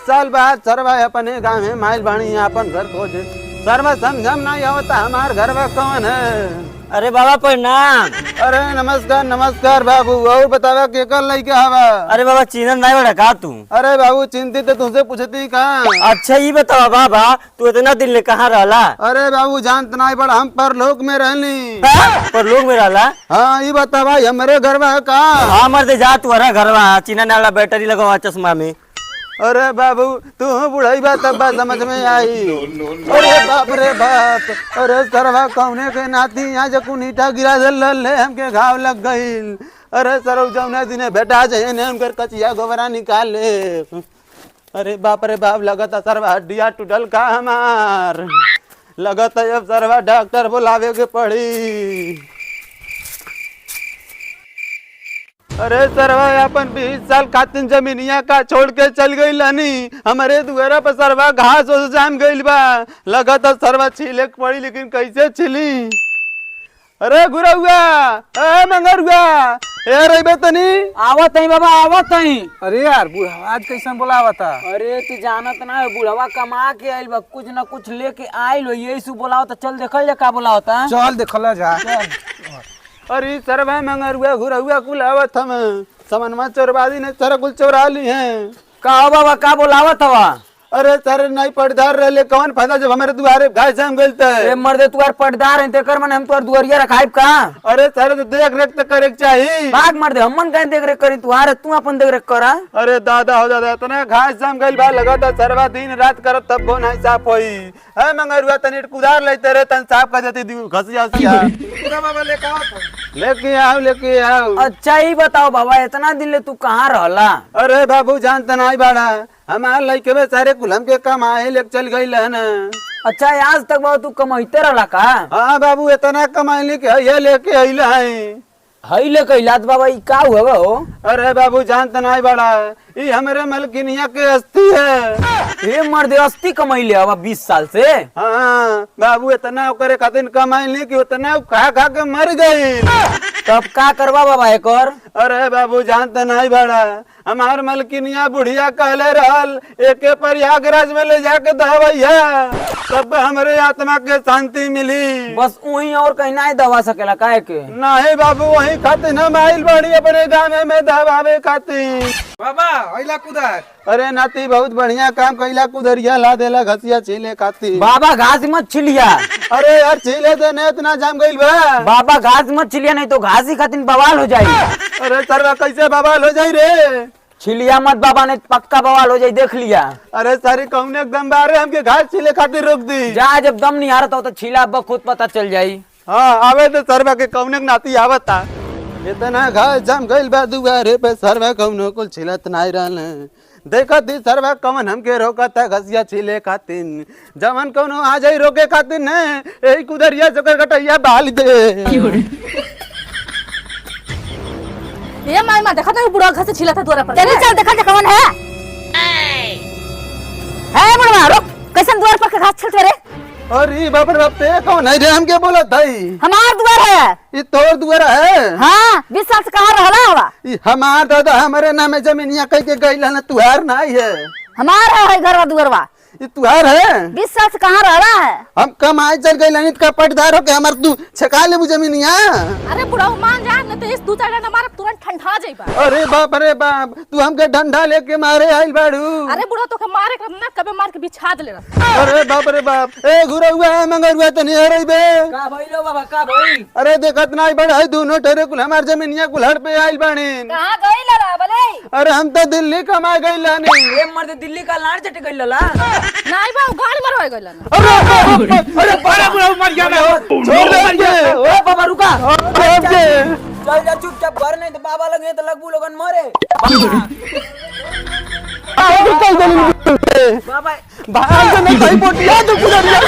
साल बाद सरवा अपने गाँव में माइल बाणी अपन घर खोजे। सरवा समझम नहीं होता हमार घर में कौन है। अरे बाबा प्रणाम। अरे नमस्कार नमस्कार बाबू। और बतावा के कर लइका हवा? अरे बाबा चिन्हत नहीं बड़ा का तू? अरे बाबू चिंतित तो तुमसे पूछती कहाँ। अच्छा ये बतावा बाबा तू इतना दिन ले कहाँ रहला? अरे बाबू जानत नहीं बड़ा हम परलोक में रहली। परलोक में रहला? हाँ ये बतावा हमारे घर में का। हाँ मर्दे जा तू हरा घर में चिन्ह नाला बैटरी लगवा चश्मा में। अरे बाबू तू बुढ़ाई बात तब बात समझ में आई। अरे बाप रे बाप। अरे सरवा कौने के नाती यहाँ जकू नीटा गिरा ले हमके घाव लग गईल। अरे सरव जौने दिने बेटा जाए ने हमकर कचिया गोबरा निकाल ले। अरे बाप रे बाप लगता सरवा हड्डिया टूटल का हमार। लगता अब सरवा डॉक्टर बुलावे के पड़ी। अरे सरवा अपन 20 साल खातिन जमीनिया का छोड़ के चल गई लानी। हमारे दुआरा पर सरवा घास हो जाम गईल बा। लगता सरवा छीले के पड़ी लेकिन कैसे छिली। अरे गुरउआ ए मंगरुआ ए रइबे तनी। आवत नहीं बाबा आवत नहीं। अरे यार बुढ़वा आज कैसन बोलावता? अरे तू जानत ना बुढ़वा कमा के आइल बा कुछ न कुछ लेके आइल हो यही सु बोलाओ तो चल देखल जा का बोलावता। चल देखला जा। अरे सरवा मंगरुआ गुरउआ कुल आवत हम समनमा चोरबादी ने सारा कुल चोरा ली हैं। का बाबा का बोलावत हवा? अरे सर नहीं पड़दार रहे कौन फायदा जब हमारे दुआरे घास जाम गइल त। ए मर्दे तुआर पटदार है तेकर मन हम तुआर दुआरिया रखाइब का? अरे सर तो देख रेख तो करे के चाहिए। भाग मर्दे हमन कहीं देख रेख करी तुआर तू अपन देख रेख करा। अरे दादा हो दादा इतना घास जाम गइल बा लगता सरवा दिन रात करब तब को नहीं साफ होई। है मंगरुआ तनी कुदार लेते रे तन साफ कर देती घसिया सिया। बाबा लेके आओ। अच्छा ही बताओ बाबा इतना दिन ले तू कहाँ रहला? अरे बाबू जानता नहीं बाड़ा हमार लइके में सारे कुलम के कमाए लेके चल गइल है ना। अच्छा आज तक बाबा तू कमाइते रहला का? हाँ बाबू इतना कमाए लेके ये लेके अइला है। हई ले कैलात बाबा ई का हुआ हो? अरे बाबू जानता नहीं बाड़ा ये हमारे मलकिनिया के अस्थि है। हे मर्दे अस्थि कमाइले हवा 20 साल से। हाँ बाबू इतना ओकरे खातिर कमाइली कि उतना खा खा के मर गई। तब का करवा बाबा एकर? अरे बाबू जानते नहीं बड़ा हमार मलकिनिया बुढ़िया कहले रहल एके प्रयागराज में ले जाके दवाइया तब हमारे आत्मा के शांति मिली। बस वही और कहीं नहीं दवा सकेला काहे के? नहीं बाबू वही खातिर हम आइल बड़ी अपने गाँव में दबावे खातिर। बाबा अइला कुदार। अरे नाती बहुत बढ़िया काम कैला कुदरिया ला देला घसिया छीले खातिर। बाबा घास मत छिलिया। अरे यार छीले दे ने इतना जाम गइल बा। बाबा घास मत छिलिया नहीं तो घास ही खातिर बवाल हो जाई। अरे सरवा कैसे बवाल हो जाई रे? छिलिया मत बाबा ने पक्का बवाल हो जाई देख लिया। अरे सारी कौने एकदम बारे हमके घास छीले खातिर रोक दी। जा जब दम नहीं हारत हो तो छिला अब खुद पता चल जाई। हाँ आवे तो सरवा के कौने के नाती आवता। इतना घास जम गइल बा दुआरे पे सरवा कौनो कुल छिलत नहीं रहल। देखत ही सरवा कौन हमके रोकता घसिया छीले खातिर। जवन कौनो आ जाई रोके खातिर ने यही कुदरिया चकर कटैया बाल दे। ये माई माँ देखा था बुढ़ा घर से छिला था द्वारा पर। चल चल देखा कौन है? है बुढ़वा रुक कैसन द्वार पर के घास छिलते रे? अरे बाप रे बाप ते कौन है रे हमके बोलत भाई? हमार द्वार है। ये तोर द्वार है? हाँ 20 साल से कहाँ रहला हवा? ये हमार दादा हमारे नाम में जमीनिया कह के गइल है ना तुहार नहीं है। हमार है घरवा दुआरवा। ये तुहार है? 20 साल से कहाँ रहला है? हम कमाए चल गइल नहीं का पटदार हो के हमार तू छका ले जमीनिया। अरे बुढ़ा मान जा न तो इस दू चार मार तुरंत ठंडा जाइबा। अरे बाप तू हमके डंडा लेके मारे आइल बाड़ू। अरे बुढ़ा तो के मारे के ना कबे मार के बिछा दे ले। अरे बाप रे बाप ए गुरउआ मंगरुआ तनी अरे बे का भइलो बाबा का भई? अरे देखत नहीं बड़ा है दोनों ठेरे कुल हमार जमीनिया कुल्हड़ पे आइल बानी। कहां गई लला भले? अरे हम तो दिल्ली कमा गइल लानी। ए मर्दे दिल्ली का लाड़ चट गइल ला। नहीं बा गाड़ी मरवा गइल ना। अरे बड़ा बुढ़ा मर गया मैं। छोड़ दे ओ बाबा रुका। दे चल जा चुपचाप घर नहीं तो बाबा लगे तो लगबू लोगन मरे। बाबा बाबा भाग नहीं भाई पोटिया तो कुदरिया